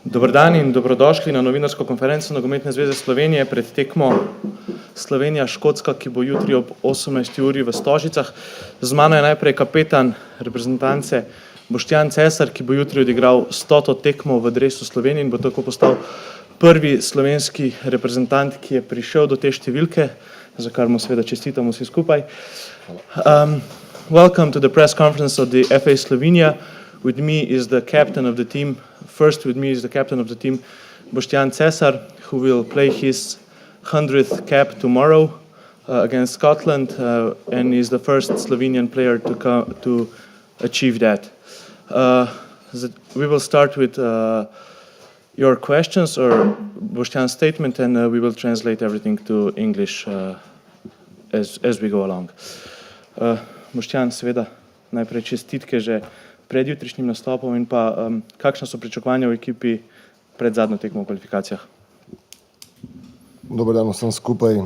Dober dan in dobrodošli na novinarsko konferenco Nogometne zveze Slovenije pred tekmo Slovenija-Škotska, ki bo jutri ob 18. uri v Stožicah. Z mano je najprej kapetan reprezentance Boštjan Cesar, ki bo jutri odigral 100. tekmo v dresu Slovenije in bo tako postal prvi slovenski reprezentant, ki je prišel do te številke, za kar mu seveda čestitamo vsi skupaj. Welcome to the press conference of the FA Slovenia. With me is the captain of the team. First with me is the captain of the team, Boštjan Cesar, who will play his 100th cap tomorrow against Scotland and is the first Slovenian player to achieve that. We will start with your questions or Boštjan's statement, and we will translate everything to English as we go along. Boštjan, seveda, najprej čestitke že pred jutrišnjim nastopom in pa kakšna so pričakovanja v ekipi pred zadnjo tekmo v kvalifikacijah? Dober dan vsem skupaj.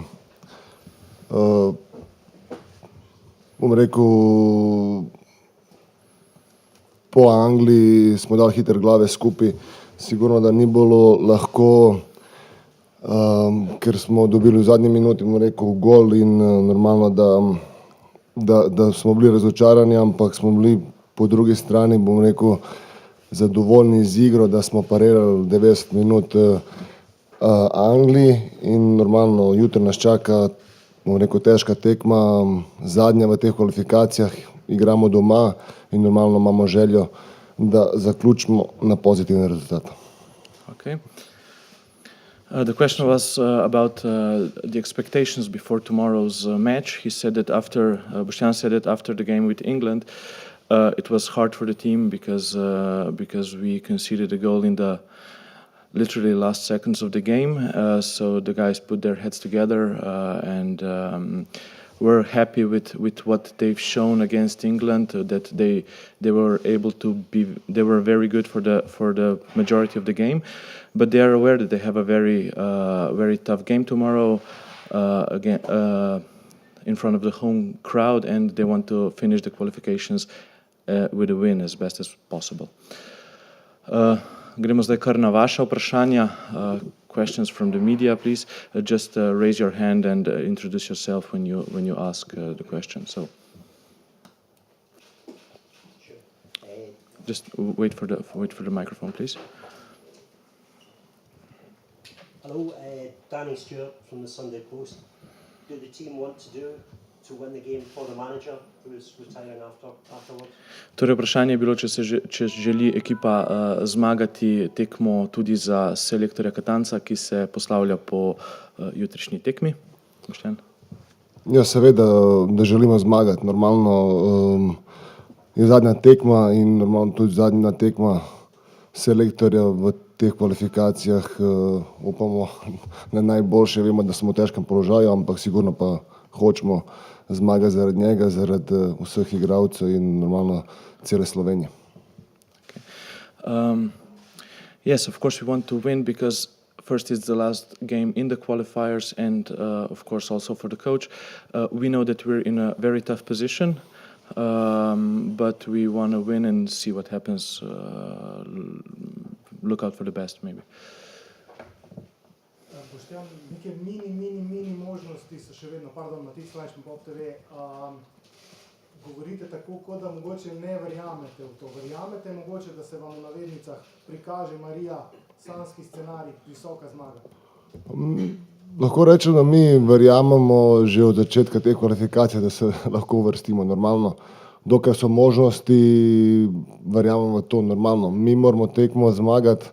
Bom rekel, po Angliji smo dali hiter glave skupaj. Sigurno, da ni bilo lahko, ker smo dobili v zadnji minuti, bom rekel, gol in normalno, da smo bili razočarani, ampak smo bili po drugi strani, bom rekel, zadovoljni z igro, da smo parirali 90 minut Angliji in normalno jutri nas čaka, bom rekel, težka tekma, zadnja v teh kvalifikacijah, igramo doma in normalno imamo željo, da zaključimo na pozitiven rezultat. Okay. The question was about the expectations before tomorrow's match. He said that Boštjan said that after the game with England, it was hard for the team because we conceded a goal in the literally last seconds of the game. So the guys put their heads together and were happy with what they've shown against England. That they were able to be. They were very good for the majority of the game, but they are aware that they have a very tough game tomorrow again in front of the home crowd, and they want to finish the qualifications with a win as best as possible. Gremo zdaj kar na vaša vprašanja. Questions from the media, please. Just raise your hand and introduce yourself when you ask the question. So just wait for the microphone, please. Hello, Danny Stewart from the Sunday Post. Do the team want to win the game for the manager who is retiring afterwards? Torej vprašanje je bilo, če želi ekipa zmagati tekmo tudi za selektorja Katanca, ki se poslavlja po jutrišnji tekmi. Boštjan? Ja, seveda, da želimo zmagati. Normalno je zadnja tekma in normalno tudi zadnja tekma selektorja v teh kvalifikacijah. Upamo na najboljše, vemo, da smo v težkem položaju, ampak sigurno pa hočemo zmagati zaradi njega, zaradi vseh igralcev in normalno cele Slovenije. Okay. Yes, of course we want to win because first it's the last game in the qualifiers and of course also for the coach. We know that we're in a very tough position, but we want to win and see what happens. Look out for the best maybe. Boštjan, neke mini možnosti so še vedno, Matic Flajš, Pop TV, govorite tako, kot da mogoče ne verjamete v to. Verjamete mogoče, da se vam v navednicah prikaže Marija, sanski scenarij, visoka zmaga? Lahko rečem, da mi verjamemo že od začetka te kvalifikacije, da se lahko uvrstimo normalno. Dokaj so možnosti, verjamemo v to normalno. Mi moramo tekmo zmagati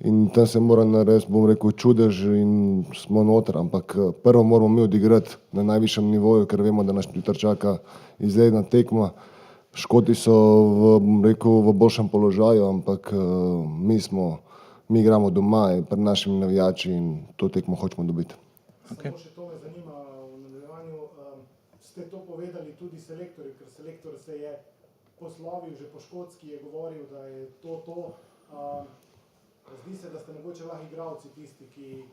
in tam se mora narediti, bom rekel, čudež in smo noter, ampak prvo moramo mi odigrati na najvišjem nivoju, ker vemo, da nas jutri čaka izredna tekma. Škoti so bom rekel, v boljšem položaju, ampak mi igramo doma in pred našimi navijači in to tekmo hočemo dobiti. Okay. Samo še to me zanima v nadaljevanju. Ste to povedali tudi selektorju, ker selektor se je poslovil že po škotski, je govoril, da je to. Zdi se, da ste mogoče lahko igralci tisti, ki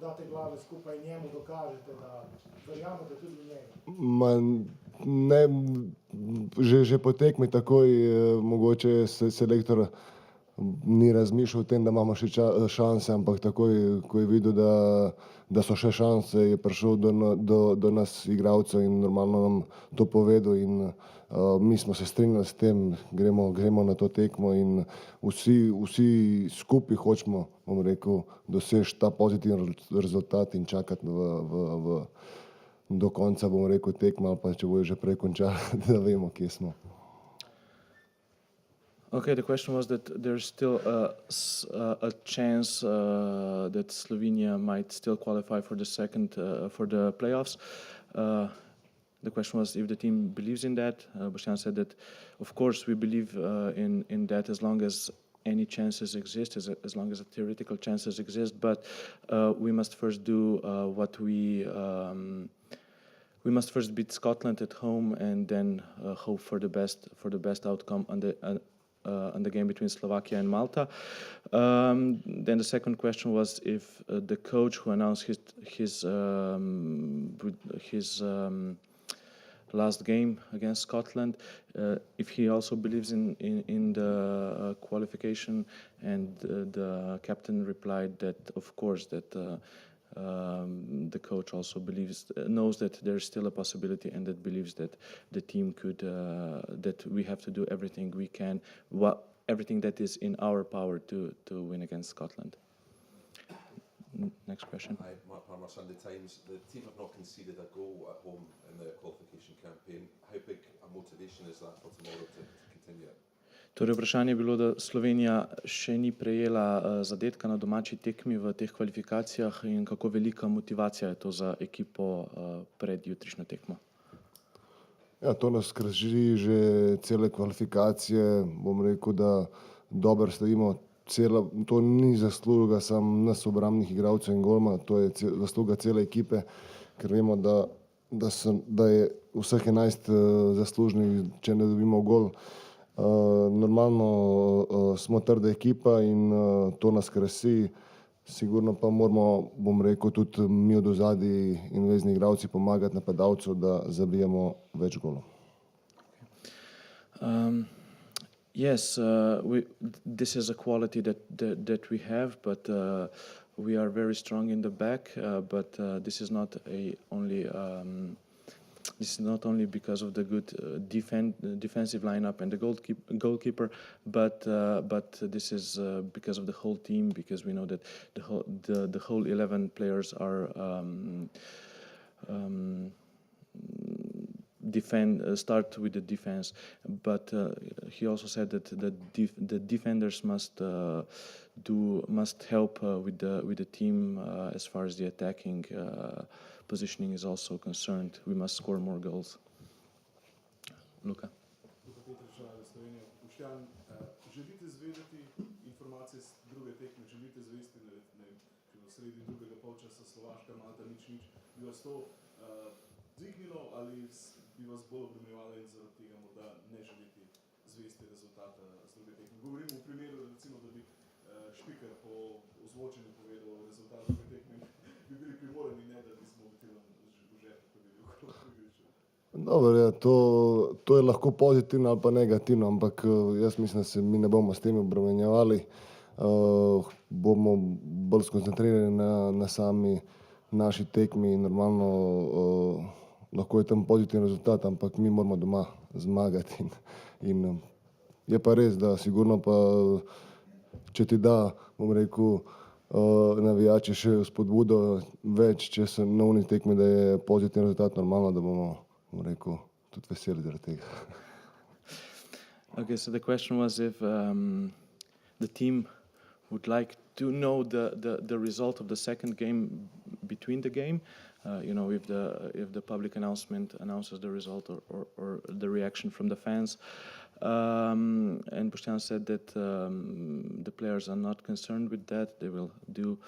date glave skupaj in njemu dokažete, da verjamete tudi v njega. Že po tekmi takoj mogoče selektor ni razmišljal o tem, da imamo še šanse, ampak takoj, ko je videl, da so še šanse, je prišel do nas igralcev in normalno nam to povedal in mi smo se strinjali s tem, gremo na to tekmo in vsi skupaj hočemo, bom rekel, doseči ta pozitiven rezultat in čakati do konca, bom rekel, tekma ali pa če bojo že prej končali, da vemo, kje smo. Okay, the question was that there's still a chance that Slovenia might still qualify for the playoffs. The question was if the team believes in that. Boštjan said that, of course, we believe in that as long as any chances exist, as long as the theoretical chances exist. But we must first do what we must first beat Scotland at home and then hope for the best outcome on the game between Slovakia and Malta. Then the second question was if the coach who announced his last game against Scotland, if he also believes in the qualification, and the captain replied that of course that the coach also knows that there's still a possibility and that believes that the team could that we have to do everything we can, everything that is in our power to win against Scotland. Next question. Hi, Mark Palmer, Sunday Times. The team have not conceded a goal at home in the qualification campaign. How big a motivation is that for tomorrow to continue? Torej, vprašanje je bilo, da Slovenija še ni prejela zadetka na domači tekmi v teh kvalifikacijah in kako velika motivacija je to za ekipo pred jutrišnjo tekmo. Ja, to nas skrži že cele kvalifikacije, bom rekel, da dobro stojimo. To ni zasluga samo nas obrambnih igralcev in golmana, to je zasluga cele ekipe, ker vemo, da je vseh 11 zaslužnih, če ne dobimo gol. Normalno smo trda ekipa in to nas krasi, sigurno pa moramo, bom rekel, tudi mi od ozadij in vezni igralci pomagati napadalcu, da zabijemo več golov. Yes, this is a quality that we have, but we are very strong in the back. But this is not only because of the good defensive lineup and the goalkeeper, but this is because of the whole team. Because we know that the whole 11 players are start with the defense, but he also said that the defenders must help with the team as far as the attacking positioning is also concerned. We must score more goals. Luka. Luka Petrič, Rada Slovenija. Boštjan, želite zvedeti informacije z druge tekme, želite zvesti, če v sredi drugega polčasa Slovaška, Malta, nič, bi vas to dvignilo ali bi vas bolj obremenjevalo in zaradi tega morda ne želite zvesti rezultata z druge tekme? Govorim v primeru, recimo, da bi Špiker po ozvočenju povedal rezultat druge tekme, bi bili primorani, ne, da bi smo motivan v žepu, ko bi bil Krogovič. Dobro, ja, to je lahko pozitivno ali pa negativno, ampak jaz mislim, da se mi ne bomo s tem obremenjevali. Bomo bolj skoncentrirani na sami naši tekmi in normalno lahko je tam pozitiven rezultat, ampak mi moramo doma zmagati in je pa res, da sigurno pa, če ti da, bom rekel, navijači še spodbudo več, če se na uni tekmi, da je pozitiven rezultat, normalno, da bomo, bom rekel, tudi veseli zaradi tega. Okay, so the question was if the team would like to know the result of the second game between the game, if the public announcement announces the result or the reaction from the fans. And Boštjan said that the players are not concerned with that. They will do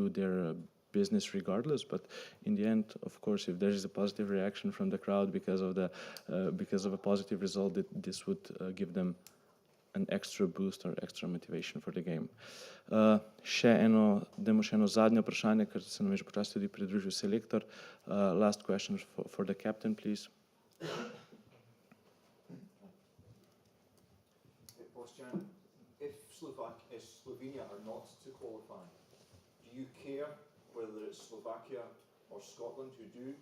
their business regardless. But in the end, of course, if there is a positive reaction from the crowd because of a positive result, this would give them an extra boost or extra motivation for the game. Dajmo še eno zadnje vprašanje, ker se nam je že počasi tudi pridružil selektor. Last question for the captain, please. Boštjan, if Slovenia are not to qualify, do you care whether it's Slovakia or Scotland who do?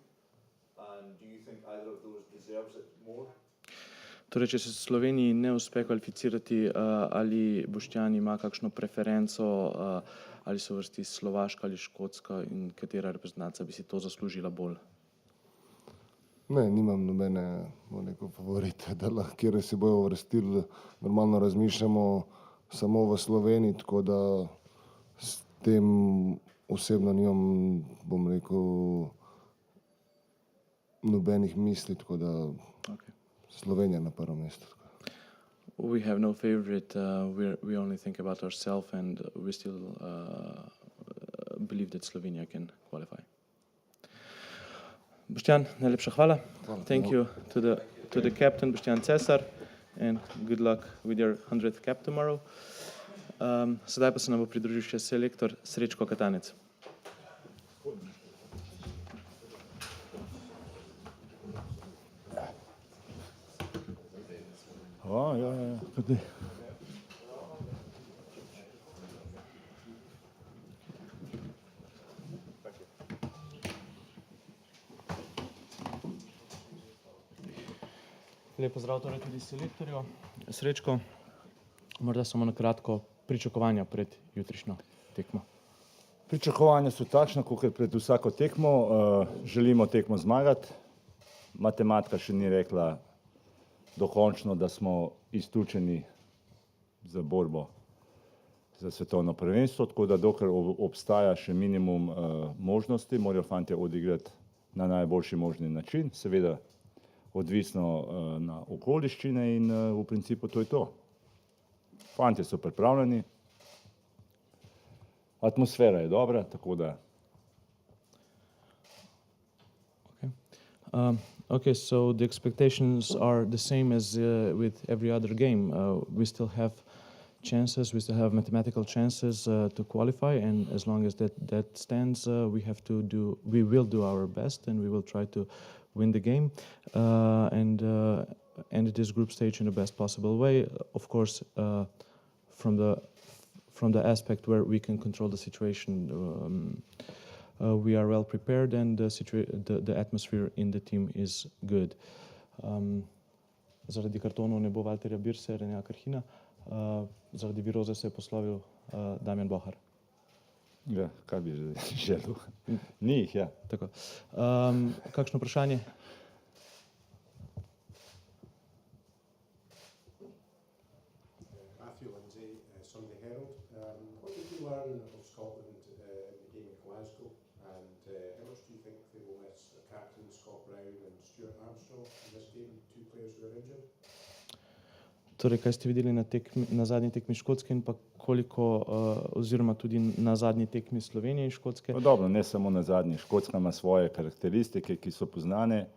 And do you think either of those deserves it more? Torej, če se Sloveniji ne uspe kvalificirati, ali Boštjan ima kakšno preferenco, ali so vrsti Slovaška ali Škotska in katera reprezentanca bi si to zaslužila bolj? Ne, nimam nobene favorite, da lahko kjer se bojo uvrstili. Normalno razmišljamo samo v Sloveniji, tako da s tem osebno nimam, bom rekel, nobenih misli, tako da Okay. Slovenija na prvem mestu. We have no favorite, we only think about ourselves and we still believe that Slovenia can qualify. Boštjan, najlepša hvala. Thank you to the captain, Boštjan Cesar, and good luck with your 100th cap tomorrow. Sedaj pa se nam bo pridružil še selektor Srečko Katanec. Lep pozdrav torej tudi selektorju. Srečko, morda samo na kratko pričakovanja pred jutrišnjo tekmo. Pričakovanja so takšna, kot pred vsako tekmo. Želimo tekmo zmagati. Matematika še ni rekla dokončno, da smo izključeni za borbo za svetovno prvenstvo, tako da dokler obstaja še minimum možnosti, morajo fantje odigrati na najboljši možni način, seveda odvisno na okoliščine in v principu to je to. Fantje so pripravljeni, atmosfera je dobra, tako da. Okay, so the expectations are the same as with every other game. We still have chances, we still have mathematical chances to qualify, and as long as that stands, we will do our best, and we will try to win the game and end this group stage in the best possible way. Of course, from the aspect where we can control the situation. We are well prepared and the atmosphere in the team is good. Zaradi kartonov ne bo Valterja Birse, Renija Krhina, zaradi viroze se je poslovil Damjan Bohar. Ja, kaj bi želel? Ni jih, ja. Tako. Kakšno vprašanje? Matthew Lindsay, Sunday Herald. What did you learn of Scotland in the game of Glasgow, and how much do you think they will miss the captain Scott Brown and Stuart Armstrong in this game, two players who are injured? Torej, kaj ste videli na zadnji tekmi Škotske in pa koliko, oziroma tudi na zadnji tekmi Slovenije in Škotske? No, dobro, ne samo na zadnji. Škotska ima svoje karakteristike, ki so poznane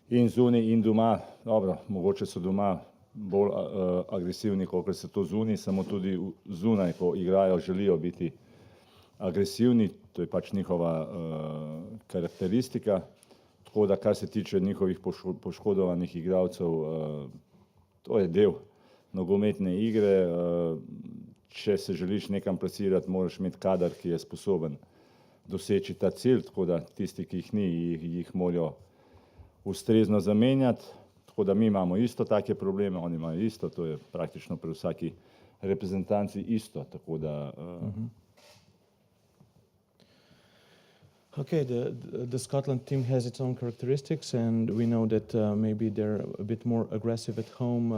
in zunaj in doma. Dobro, mogoče so doma bolj agresivni, kot se to zunaj, samo tudi zunaj, ko igrajo, želijo biti agresivni, to je pač njihova karakteristika. Tako da, kar se tiče njihovih poškodovanih igralcev, to je del nogometne igre. Če se želiš nekam plasirati, moraš imeti kader, ki je sposoben doseči ta cilj, tako da tisti, ki jih ni, jih morajo ustrezno zamenjati. Tako da mi imamo isto take probleme, oni imajo isto, to je praktično pri vsaki reprezentanci isto, tako da. Okay, the Scotland team has its own characteristics, and we know that maybe they're a bit more aggressive at home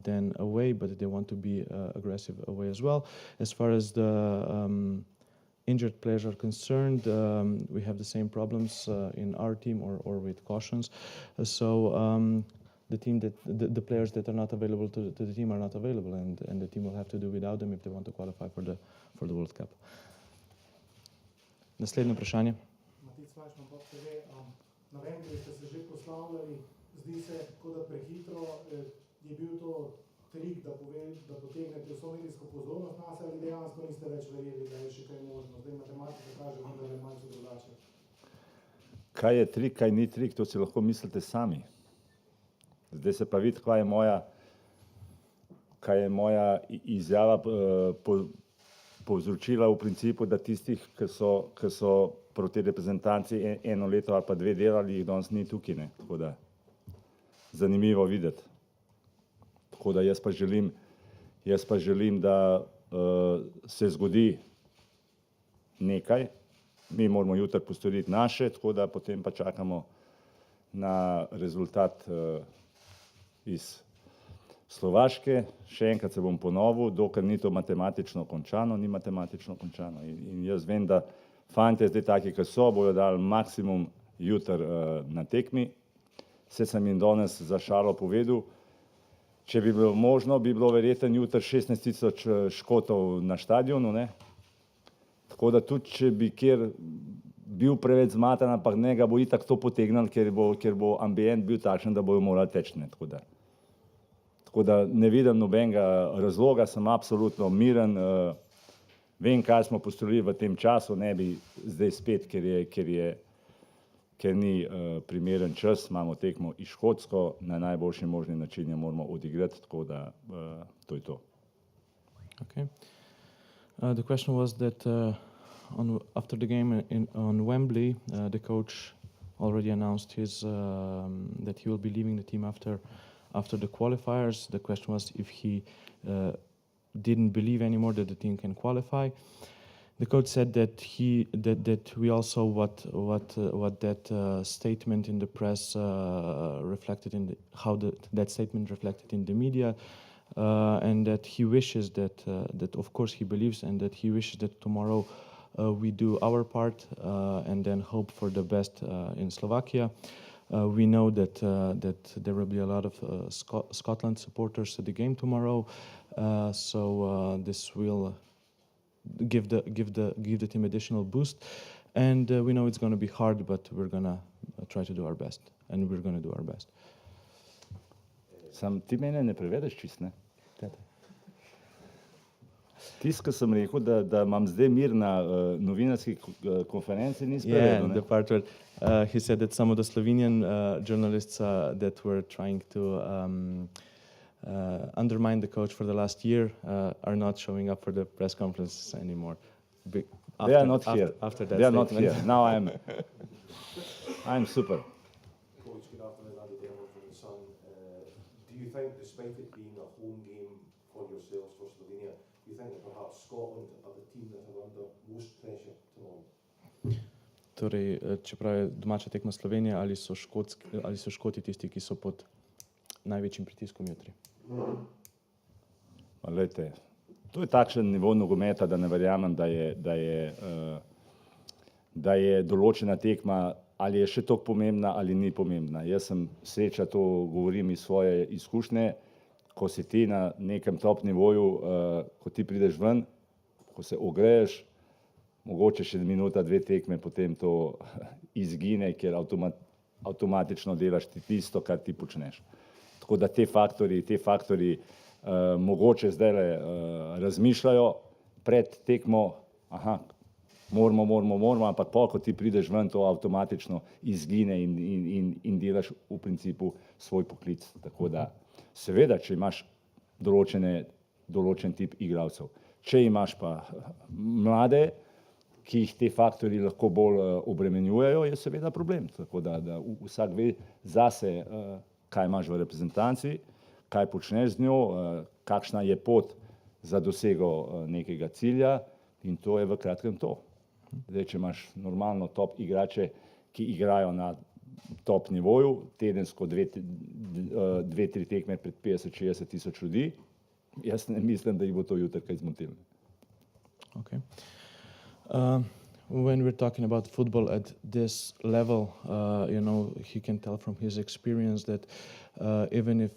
than away, but they want to be aggressive away as well. As far as the injured players are concerned, we have the same problems in our team or with cautions. So the players that are not available to the team are not available, and the team will have to do without them if they want to qualify for the World Cup. Naslednje vprašanje. Matic Vlačman, Pop TV. Na Vengriji ste se že poslavljali, zdi se, kot da prehitro. Je bil to trik, da potegnete vso medijsko pozornost nas, ali dejansko niste več verjeli, da je še kaj možno? Zdaj matematika kaže, da je malce drugače. Kaj je trik, kaj ni trik, to si lahko mislite sami. Zdaj se pa vidi, kaj je moja kaj je moja izjava povzročila v principu, da tistih, ki so proti reprezentanci eno leto ali pa dve delali, jih danes ni tukaj, ne. Tako da zanimivo videti. Tako da jaz pa želim, da se zgodi nekaj, mi moramo jutri postoriti naše, tako da potem pa čakamo na rezultat iz Slovaške. Še enkrat se bom ponovil, dokler ni to matematično končano, ni matematično končano. In jaz vem, da fantje zdaj taki, ki so, bojo dali maksimum jutri na tekmi. Saj sem jim danes za šalo povedal, če bi bilo možno, bi bilo verjetno jutri 16.000 Škotov na stadionu, ne. Tako da tudi, če bi kjer bil preveč zmatan, ampak ne, ga bo itak to potegnil, ker bo ambient bil takšen, da bojo morali teči, ne. Tako da ne vidim nobenega razloga, sem absolutno miren, vem, kaj smo postorili v tem času, ne bi zdaj spet, ker ni primeren čas, imamo tekmo iz Škotsko, na najboljši možni način jo moramo odigrati, tako da to je to. Okay. The question was that after the game on Wembley, the coach already announced that he will be leaving the team after the qualifiers. The question was if he didn't believe anymore that the team can qualify. The coach said that we also what that statement in the press reflected in how that statement reflected in the media, and that he wishes that of course he believes, and that he wishes that tomorrow we do our part and then hope for the best in Slovakia. We know that there will be a lot of Scotland supporters at the game tomorrow, so this will give the team additional boost. And we know it's going to be hard, but we're going to try to do our best, and we're going to do our best. Sam ti mene ne prevedeš čist, ne? Tisto, ko sem rekel, da imam zdaj mir na novinarski konferenci, nisi prevedel, ne? The part where he said that some of the Slovenian journalists that were trying to undermine the coach for the last year are not showing up for the press conferences anymore. They are not here. After that they are not statement. here. Now I'm super. Coach, good afternoon, Andy Denver from The Sun. Do you think, despite it being a home game for yourselves, for Slovenia, do you think that perhaps Scotland are the team that are under most pressure tomorrow? Torej, čeprav je domača tekma Slovenije, ali so Škoti tisti, ki so pod največjim pritiskom jutri? Glejte, to je takšen nivo nogometa, da ne verjamem, da je določena tekma, ali je še toliko pomembna ali ni pomembna. Jaz sem sreča, to govorim iz svoje izkušnje, ko si ti na nekem top nivoju, ko ti prideš ven, ko se ogreješ, mogoče še minuta, dve tekme, potem to izgine, ker avtomatično delaš ti tisto, kar ti počneš. Tako da te faktori mogoče zdajle razmišljajo pred tekmo, moramo, ampak pol, ko ti prideš ven, to avtomatično izgine in delaš v principu svoj poklic. Tako da seveda, če imaš določen tip igralcev, če imaš pa mlade, ki jih te faktori lahko bolj obremenjujejo, je seveda problem. Tako da vsak ve zase, kaj imaš v reprezentanci, kaj počneš z njo, kakšna je pot za dosego nekega cilja, in to je v kratkem to. Zdaj, če imaš normalno top igrače, ki igrajo na top nivoju, tedensko dve, tri tekme pred 50-60 tisoč ljudi, jaz ne mislim, da jih bo to jutri kaj zmotilo. Okay. When we're talking about football at this level, he can tell from his experience that even if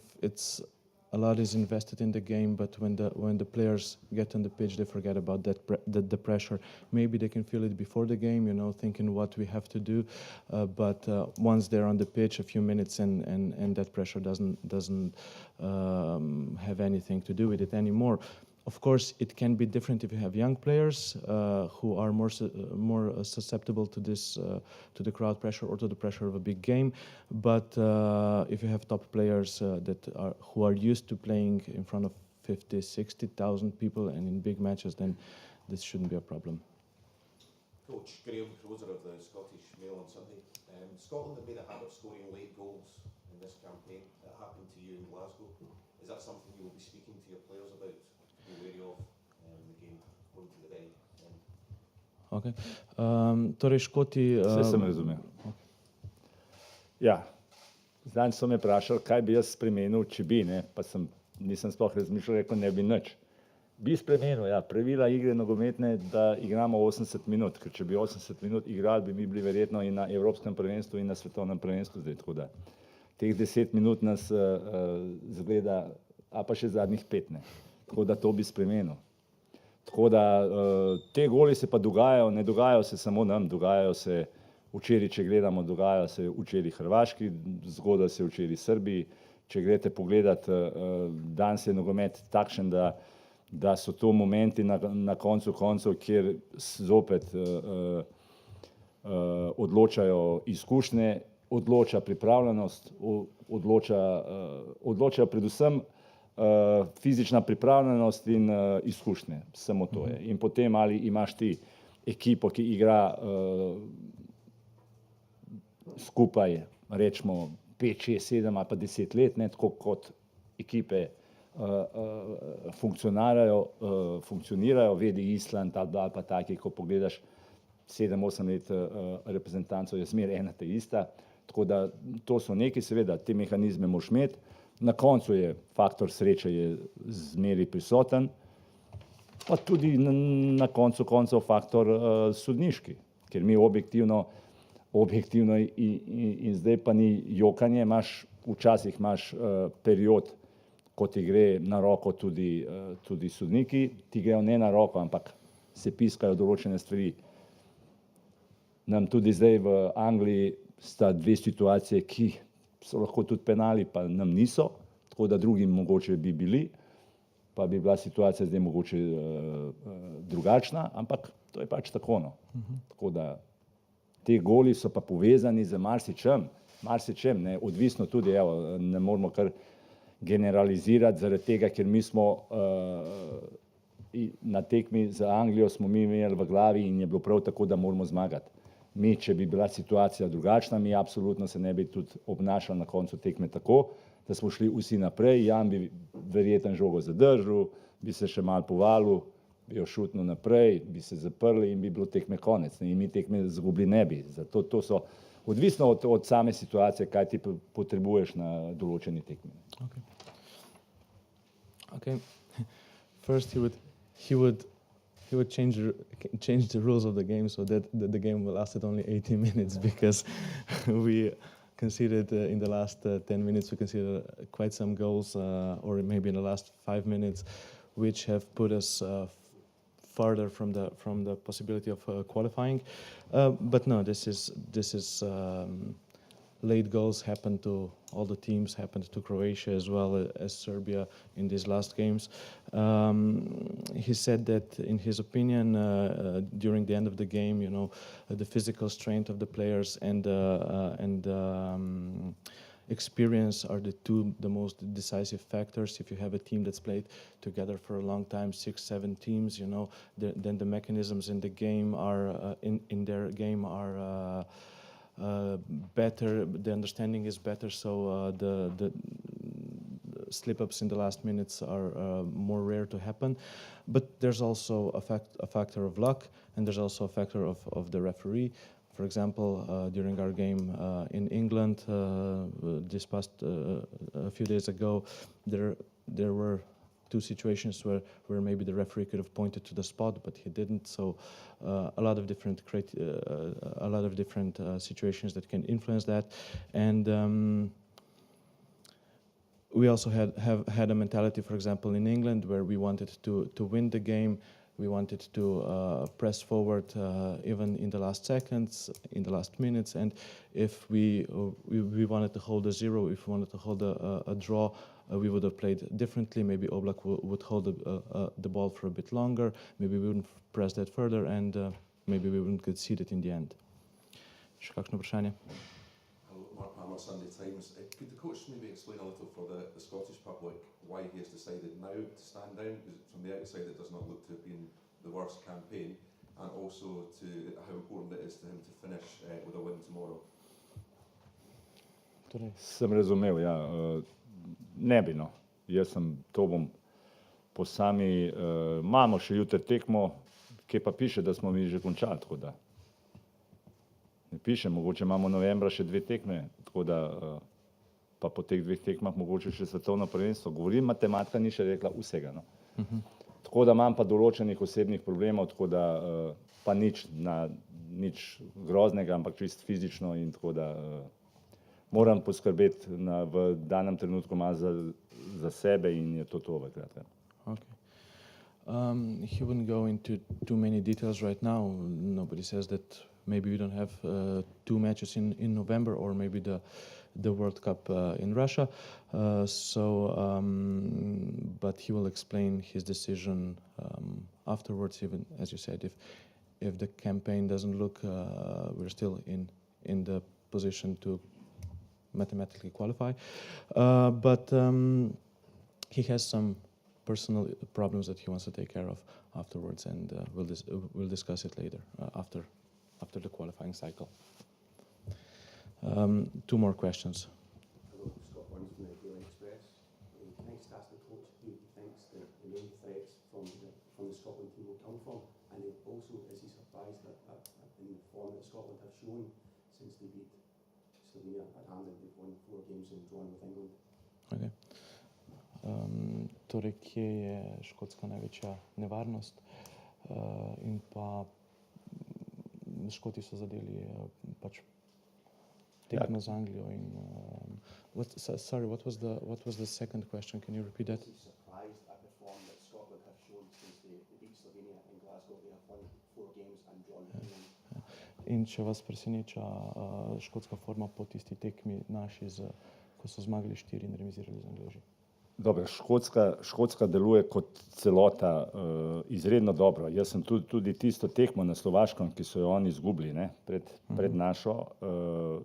a lot is invested in the game, but when the players get on the pitch, they forget about the pressure. Maybe they can feel it before the game, thinking what we have to do. But once they're on the pitch, a few minutes, and that pressure doesn't have anything to do with it anymore. Of course, it can be different if you have young players who are more susceptible to to the crowd pressure or to the pressure of a big game. But if you have top players who are used to playing in front of 50, 60,000 people, and in big matches, then this shouldn't be a problem. Coach Graham Croser of the Scottish Mail on Sunday. Scotland have made a habit of scoring late goals in this campaign. That happened to you in Glasgow. Is that something you will be speaking to your players about, to be wary of the game going to the very end? Okay. Torej, Škoti... Vse sem razumel. Ja, zdaj so me vprašali, kaj bi jaz spremenil, če bi, ne, pa nisem sploh razmišljal, rekel ne bi nič. Bi spremenil, ja, pravila igre nogometne, da igramo 80 minut, ker če bi 80 minut igrali, bi mi bili verjetno in na Evropskem prvenstvu in na svetovnem prvenstvu zdaj, tako da teh 10 minut nas zgleda, a pa še zadnjih 5, ne, tako da to bi spremenil. Tako da te goli se pa dogajajo, ne dogajajo se samo nam, dogajajo se včeraj, če gledamo, dogajajo se včeraj Hrvaški, zgodaj se včeraj Srbiji, če greste pogledat, danes je nogomet takšen, da so to momenti na koncu koncev, kjer zopet odločajo izkušnje, odloča pripravljenost, odločajo predvsem fizična pripravljenost in izkušnje, samo to je. In potem ali imaš ti ekipo, ki igra skupaj, rečemo 5, 6, 7 ali pa 10 let, ne, tako kot ekipe funkcionirajo, vedi Island ali pa taki, ko pogledaš 7-8 let reprezentancov, je zmeraj ena ta ista, tako da to so neki, seveda, te mehanizme moraš imeti, na koncu je faktor sreče je zmeraj prisoten, pa tudi na koncu koncev faktor sodniški, ker mi objektivno in zdaj pa ni jokanje, včasih imaš period, ko ti gre na roko tudi sodniki, ti grejo ne na roko, ampak se piskajo določene stvari. Nam tudi zdaj v Angliji sta dve situacije, ki so lahko tudi penali, pa nam niso, tako da drugim mogoče bi bili, pa bi bila situacija zdaj mogoče drugačna, ampak to je pač tako, no. Tako da te goli so pa povezani z marsičem, ne, odvisno tudi, evo, ne moramo kar generalizirati zaradi tega, ker mi smo na tekmi za Anglijo smo mi imeli v glavi in je bilo prav tako, da moramo zmagati. Mi, če bi bila situacija drugačna, mi absolutno se ne bi tudi obnašali na koncu tekme tako, da smo šli vsi naprej, Jan bi verjetno žogo zadržal, bi se še malo povalil, bi jo šutnil naprej, bi se zaprli in bi bilo tekme konec, ne, in mi tekme zgubili ne bi. Zato to so odvisno od same situacije, kaj ti potrebuješ na določeni tekmi. Okay. First he would change the rules of the game so that the game lasted only 80 minutes because we conceded in the last 10 minutes, we conceded quite some goals, or maybe in the last 5 minutes, which have put us farther from the possibility of qualifying. But no, this is late goals happen to all the teams, happened to Croatia as well as Serbia in these last games. He said that in his opinion, during the end of the game, you know, the physical strength of the players and experience are the most decisive factors. If you have a team that's played together for a long time, 6-7 teams, you know, then the mechanisms in the game are in their game are better. The understanding is better, so the slip-ups in the last minutes are more rare to happen. But there's also a factor of luck, and there's also a factor of the referee. For example, during our game in England, this past a few days ago, there were two situations where maybe the referee could have pointed to the spot, but he didn't. So a lot of different situations that can influence that, and we also have had a mentality, for example, in England, where we wanted to win the game. We wanted to press forward even in the last seconds, in the last minutes, and if we wanted to hold a 0, if we wanted to hold a draw, we would have played differently. Maybe Oblak would hold the ball for a bit longer, maybe we wouldn't press that further, and maybe we wouldn't concede it in the end. Še kakšno vprašanje? Mark Hammer Sunday Times. Could the coach maybe explain a little for the Scottish public why he has decided now to stand down? Because from the outside it does not look to have been the worst campaign, and also to how important it is to him to finish with a win tomorrow. Sem razumel, ja. Ne bi, no. Jaz sem, to bom po sami, imamo še jutri tekmo, kje pa piše, da smo mi že končali, tako da. Ne piše, mogoče imamo novembra še 2 tekme, tako da pa po teh 2 tekmah mogoče še svetovno prvenstvo. Govorim, matematika ni še rekla vsega, no. Tako da imam pa določenih osebnih problemov, tako da pa nič groznega, ampak čisto fizično, in tako da moram poskrbeti v danem trenutku malo za sebe in je to v kratkem. Okay. He wouldn't go into too many details right now. Nobody says that maybe we don't have 2 matches in November, or maybe the World Cup in Russia. But he will explain his decision afterwards. Even as you said, if the campaign doesn't look, we're still in the position to mathematically qualify. But he has some personal problems that he wants to take care of afterwards, and we'll discuss it later after the qualifying cycle. 2 more questions. Hello, Scott Burns from the Daily Express. Can I just ask the coach who he thinks the main threats from the Scotland team will come from, and also is he surprised that in the form that Scotland have shown since they beat Slovenia at Hampden, they've won 4 games and drawn with England? Okay. Torej, kje je škotska največja nevarnost? In pa Škoti so zadeli pač tekmo z Anglijo in sorry, what was the second question? Can you repeat that? Is he surprised at the form that Scotland have shown since they beat Slovenia in Glasgow? They have won 4 games and drawn with England. In če vas preseneča škotska forma po tisti tekmi naši, ko so zmagali 4 in remizirali z Angleži? Dobro, Škotska deluje kot celota izredno dobro. Jaz sem tudi tisto tekmo na Slovaškem, ki so jo oni izgubili, ne, pred našo,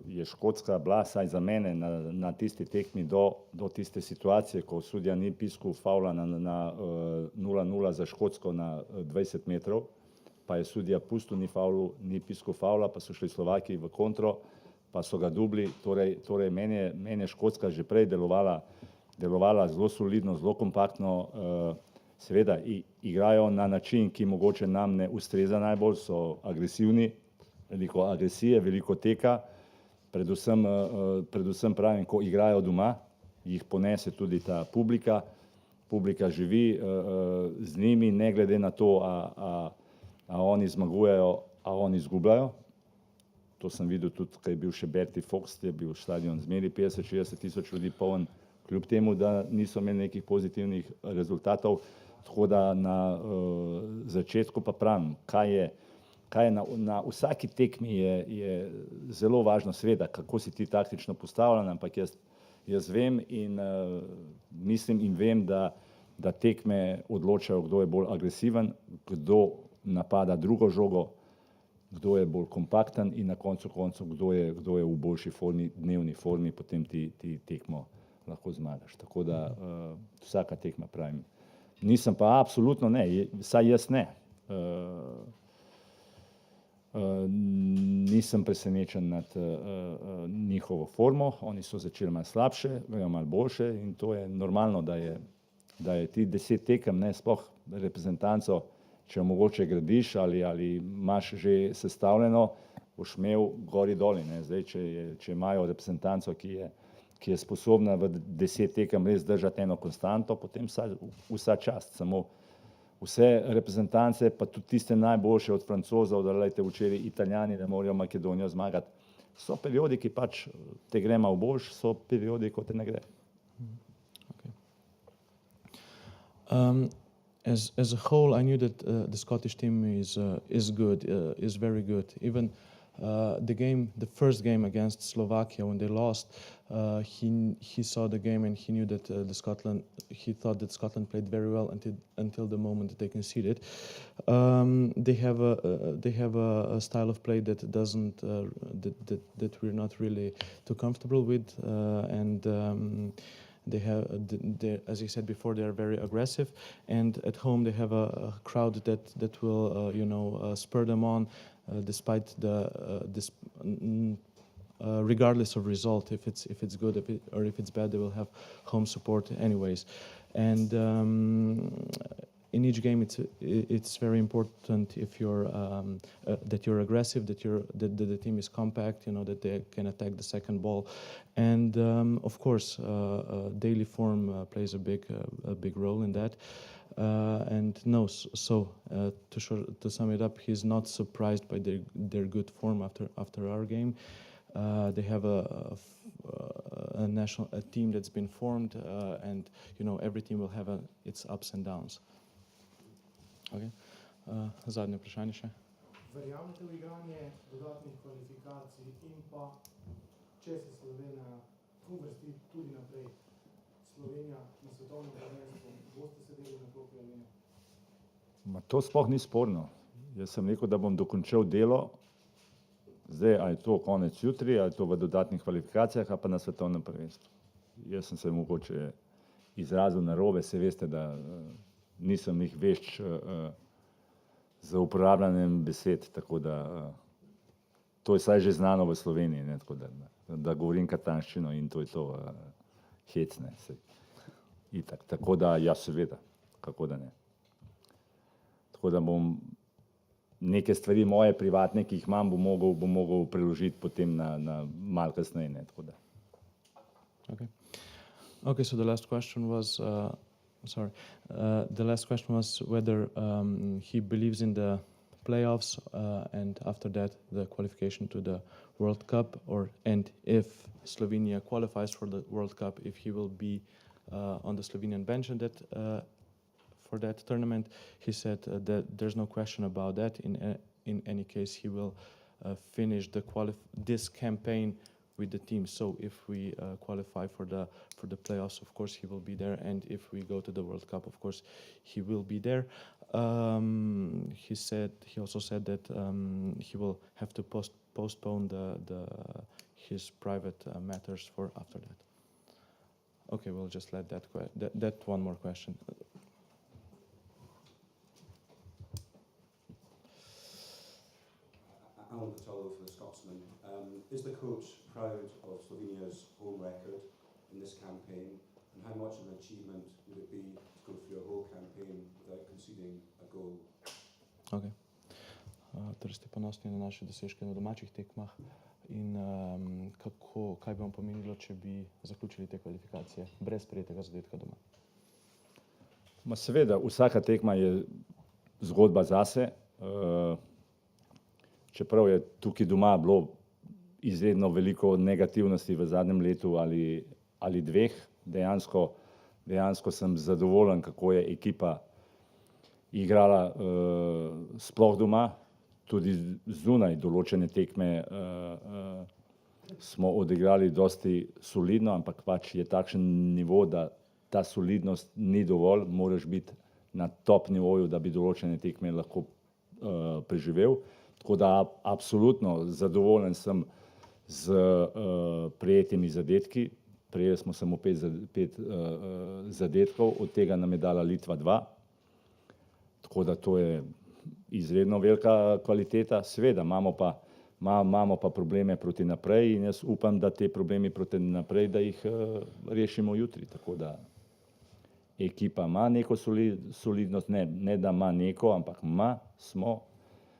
je Škotska bila, saj za mene, na tisti tekmi do tiste situacije, ko sudja ni piskal favla na 0-0 za Škotsko na 20 metrov, pa je sudja pustil, ni piskal favla, pa so šli Slovaki v kontro, pa so ga dubli. Torej meni je Škotska že prej delovala zelo solidno, zelo kompaktno, seveda igrajo na način, ki mogoče nam ne ustreza najbolj, so agresivni, veliko agresije, veliko teka, predvsem pravim, ko igrajo doma, jih ponese tudi ta publika živi z njimi, ne glede na to, a oni zmagujejo, a oni izgubljajo. To sem videl tudi, ko je bil še Bertie Fox, je bil stadion zmeri 50-60 tisoč ljudi poln, kljub temu, da niso imeli nekih pozitivnih rezultatov. Tako da na začetku pa pravim, kaj je na vsaki tekmi je zelo važno, seveda, kako si ti taktično postavljen, ampak jaz vem in mislim in vem, da tekme odločajo, kdo je bolj agresiven, kdo napada drugo žogo, kdo je bolj kompakten in na koncu koncev, kdo je v boljši formi, dnevni formi, potem ti tekmo lahko zmagaš. Tako da vsaka tekma, pravim. Nisem pa absolutno ne, saj jaz ne. Nisem presenečen nad njihovo formo, oni so začeli malo slabše, grejo malo boljše in to je normalno, da je ti 10 tekem, ne, sploh reprezentanco, če jo mogoče gradiš ali imaš že sestavljeno, boš imel gori doli, ne. Zdaj, če imajo reprezentanco, ki je sposobna v 10 tekem res držati eno konstanto, potem vsa čast. Samo vse reprezentance, pa tudi tiste najboljše od Francozov, da lejte včeraj Italijani, da morajo Makedonijo zmagati, so periodi, ki pač te gre malo boljš, so periodi, ko te ne gre. Okay. As a whole, I knew that the Scottish team is good, is very good. Even the first game against Slovakia when they lost, he saw the game and he knew that he thought that Scotland played very well until the moment that they conceded. They have a style of play that doesn't that we're not really too comfortable with, and they have, as I said before, they are very aggressive, and at home they have a crowd that will spur them on, despite regardless of result. If it's good or if it's bad, they will have home support anyways. And in each game, it's very important if you're that you're aggressive, that the team is compact, that they can attack the second ball, and of course, daily form plays a big role in that. To sum it up, he's not surprised by their good form after our game. They have a team that's been formed, and every team will have its ups and downs. Okay. Zadnje vprašanje še. Verjamete v igranje dodatnih kvalifikacij in pa, če se Slovenija uvrsti tudi naprej, Slovenija na svetovnem prvenstvu, boste sedeli na klopi ali ne? To sploh ni sporno. Jaz sem rekel, da bom dokončal delo, zdaj ali je to konec jutri, ali je to v dodatnih kvalifikacijah, ali pa na svetovnem prvenstvu. Jaz sem se mogoče izrazil narobe, se veste, da nisem jih vešč za uporabljanjem besed, tako da to je vsaj že znano v Sloveniji, ne, tako da govorim katanščino in to je to hecne. Itak. Tako da, ja, seveda, kako da ne. Tako da bom neke stvari moje privatne, ki jih imam, bom mogel preložiti potem na malo kasneje, ne, tako da. Okay, so the last question was whether he believes in the playoffs and after that the qualification to the World Cup, and if Slovenia qualifies for the World Cup, if he will be on the Slovenian bench and for that tournament. He said that there's no question about that. In any case, he will finish this campaign with the team. So if we qualify for the playoffs, of course he will be there, and if we go to the World Cup, of course he will be there. He also said that he will have to postpone his private matters for after that. Okay, we'll just let that one more question. Alan Patolo for the Scotsman. Is the coach proud of Slovenia's home record in this campaign, and how much of an achievement would it be to go through a whole campaign without conceding a goal? Okay. Torej ste ponosni na naše dosežke na domačih tekmah in kaj bi vam pomenilo, če bi zaključili te kvalifikacije brez sprejetega zadetka doma? Seveda, vsaka tekma je zgodba zase. Čeprav je tukaj doma bilo izredno veliko negativnosti v zadnjem letu ali dveh, dejansko sem zadovoljen, kako je ekipa igrala sploh doma, tudi zunaj določene tekme smo odigrali dosti solidno, ampak pač je takšen nivo, da ta solidnost ni dovolj, moraš biti na top nivoju, da bi določene tekme lahko preživel. Tako da absolutno zadovoljen sem z prejetimi zadetki. Prejeli smo samo 5 zadetkov, od tega nam je dala Litva 2. Tako da to je izredno velika kvaliteta. Seveda imamo pa probleme proti naprej in jaz upam, da te problemi proti naprej, da jih rešimo jutri. Tako da ekipa ima neko solidnost, ne da ima neko, ampak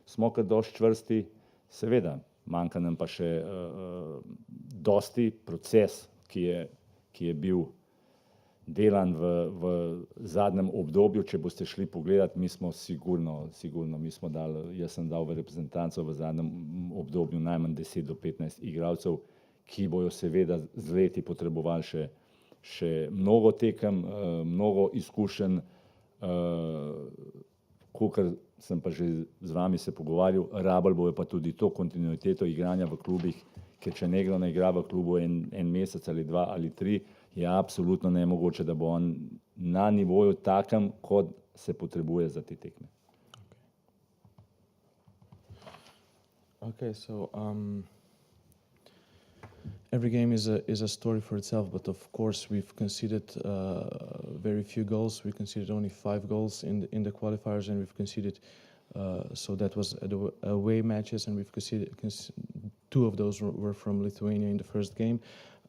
smo kar dosti čvrsti. Seveda, manjka nam pa še dosti proces, ki je bil delan v zadnjem obdobju. Če boste šli pogledat, mi smo sigurno, jaz sem dal v reprezentanco v zadnjem obdobju najmanj 10 do 15 igralcev, ki bojo seveda z leti potrebovali še mnogo tekem, mnogo izkušenj, kakor sem pa že z vami se pogovarjal, rabili bojo pa tudi to kontinuiteto igranja v klubih, ker če nekdo ne igra v klubu en mesec ali dva ali tri, je absolutno nemogoče, da bo on na nivoju takem, kot se potrebuje za te tekme. Okay, so every game is a story for itself, but of course we've conceded very few goals. We conceded only 5 goals in the qualifiers, and we've conceded. So that was at away matches, and we've conceded 2 of those were from Lithuania in the first game.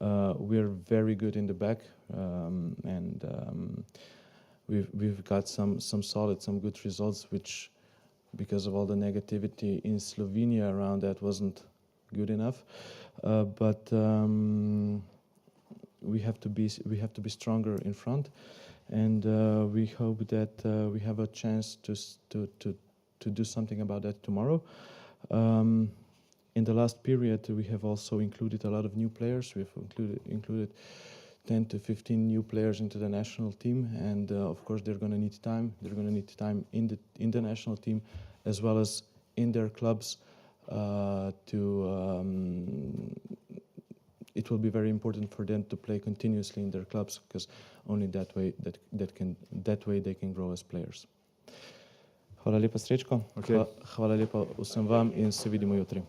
We're very good in the back, and we've got some solid, some good results, which, because of all the negativity in Slovenia around that, wasn't good enough. But we have to be stronger in front, and we hope that we have a chance to do something about that tomorrow. In the last period, we have also included a lot of new players. We've included 10 to 15 new players into the national team, and of course they're going to need time. They're going to need time in the national team as well as in their clubs. It will be very important for them to play continuously in their clubs, because only that way they can grow as players. Hvala lepa, Srečko. Okay. Hvala lepa vsem vam in se vidimo jutri.